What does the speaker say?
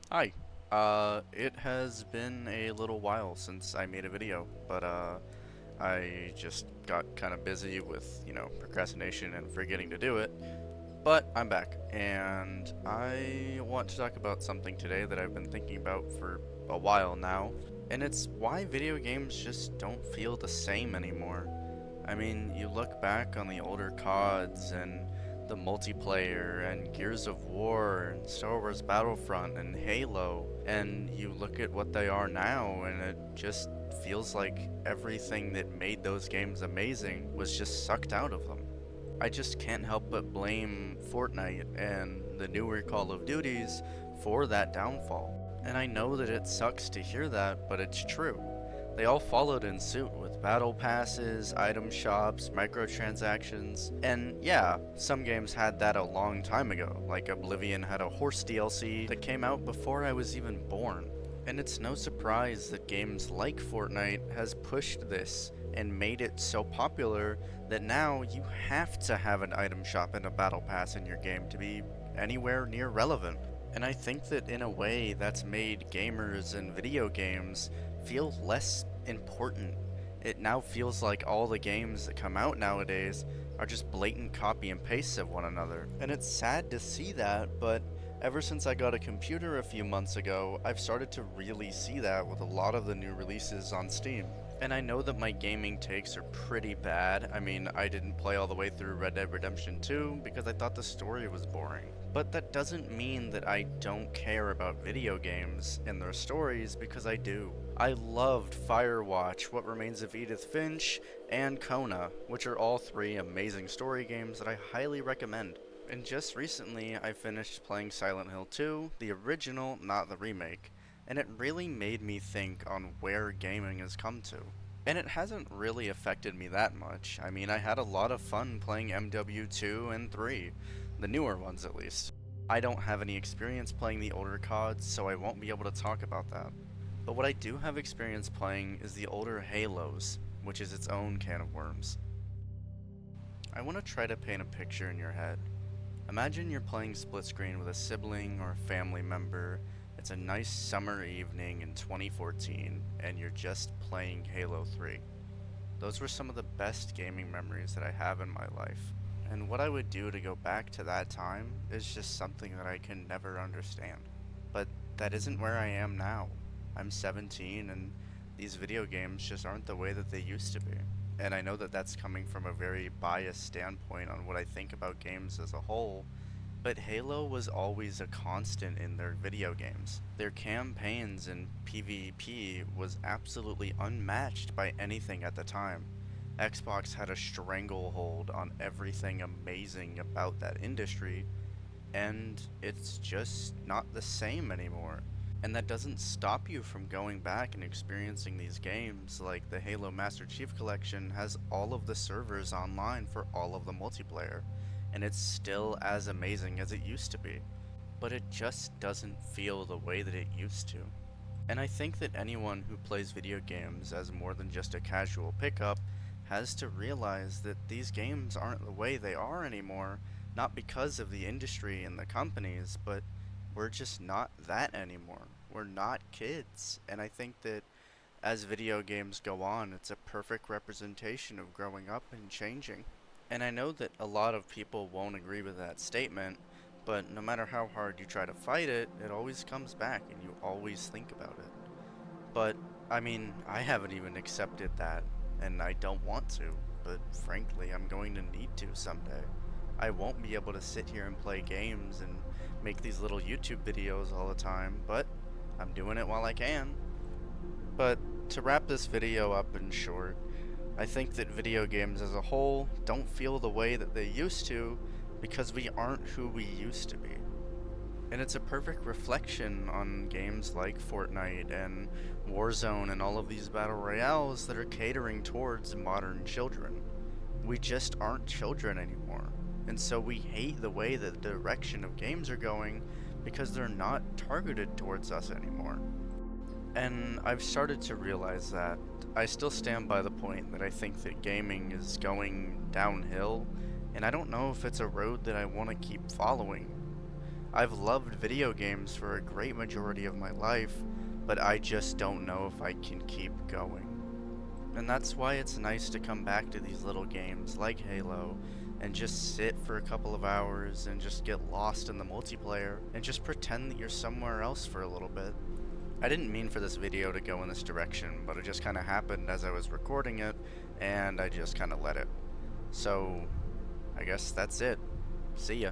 Hi. It has been a little while since I made a video, but I just got kind of busy with, procrastination and forgetting to do it. But I'm back, and I want to talk about something today that I've been thinking about for a while now, and it's why video games just don't feel the same anymore. I mean, you look back on the older CODs and the multiplayer and Gears of War and Star Wars Battlefront and Halo, and you look at what they are now, and it just feels like everything that made those games amazing was just sucked out of them. I just can't help but blame Fortnite and the newer Call of Duties for that downfall. And I know that it sucks to hear that, but it's true. They all followed in suit with battle passes, item shops, microtransactions, and yeah, some games had that a long time ago, like Oblivion had a horse DLC that came out before I was even born. And it's no surprise that games like Fortnite has pushed this and made it so popular that now you have to have an item shop and a battle pass in your game to be anywhere near relevant. And I think that in a way that's made gamers and video games feel less important. It now feels like all the games that come out nowadays are just blatant copy and pastes of one another. And it's sad to see that, but ever since I got a computer a few months ago, I've started to really see that with a lot of the new releases on Steam. And I know that my gaming takes are pretty bad. I mean, I didn't play all the way through Red Dead Redemption 2 because I thought the story was boring. But that doesn't mean that I don't care about video games and their stories, because I do. I loved Firewatch, What Remains of Edith Finch, and Kona, which are all three amazing story games that I highly recommend. And just recently, I finished playing Silent Hill 2, the original, not the remake, and it really made me think on where gaming has come to. And it hasn't really affected me that much. I mean, I had a lot of fun playing MW2 and 3, the newer ones at least. I don't have any experience playing the older CODs, so I won't be able to talk about that. But what I do have experience playing is the older Halos, which is its own can of worms. I want to try to paint a picture in your head. Imagine you're playing split screen with a sibling or a family member. It's a nice summer evening in 2014, and you're just playing Halo 3. Those were some of the best gaming memories that I have in my life. And what I would do to go back to that time is just something that I can never understand. But that isn't where I am now. I'm 17, and these video games just aren't the way that they used to be. And I know that that's coming from a very biased standpoint on what I think about games as a whole, but Halo was always a constant in their video games. Their campaigns and PvP was absolutely unmatched by anything at the time. Xbox had a stranglehold on everything amazing about that industry, and it's just not the same anymore. And that doesn't stop you from going back and experiencing these games, like the Halo Master Chief Collection has all of the servers online for all of the multiplayer, and it's still as amazing as it used to be. But it just doesn't feel the way that it used to. And I think that anyone who plays video games as more than just a casual pickup has to realize that these games aren't the way they are anymore, not because of the industry and the companies, but we're just not that anymore. We're not kids. And I think that as video games go on, it's a perfect representation of growing up and changing. And I know that a lot of people won't agree with that statement, but no matter how hard you try to fight it, it always comes back and you always think about it. But, I mean, I haven't even accepted that, and I don't want to, but frankly, I'm going to need to someday. I won't be able to sit here and play games and make these little YouTube videos all the time, but I'm doing it while I can. But to wrap this video up in short, I think that video games as a whole don't feel the way that they used to because we aren't who we used to be. And it's a perfect reflection on games like Fortnite and Warzone and all of these battle royales that are catering towards modern children. We just aren't children anymore. And so we hate the way that the direction of games are going because they're not targeted towards us anymore. And I've started to realize that. I still stand by the point that I think that gaming is going downhill, and I don't know if it's a road that I want to keep following. I've loved video games for a great majority of my life, but I just don't know if I can keep going. And that's why it's nice to come back to these little games like Halo and just sit for a couple of hours and just get lost in the multiplayer and just pretend that you're somewhere else for a little bit. I didn't mean for this video to go in this direction, but it just kind of happened as I was recording it, and I just kind of let it. So, I guess that's it. See ya.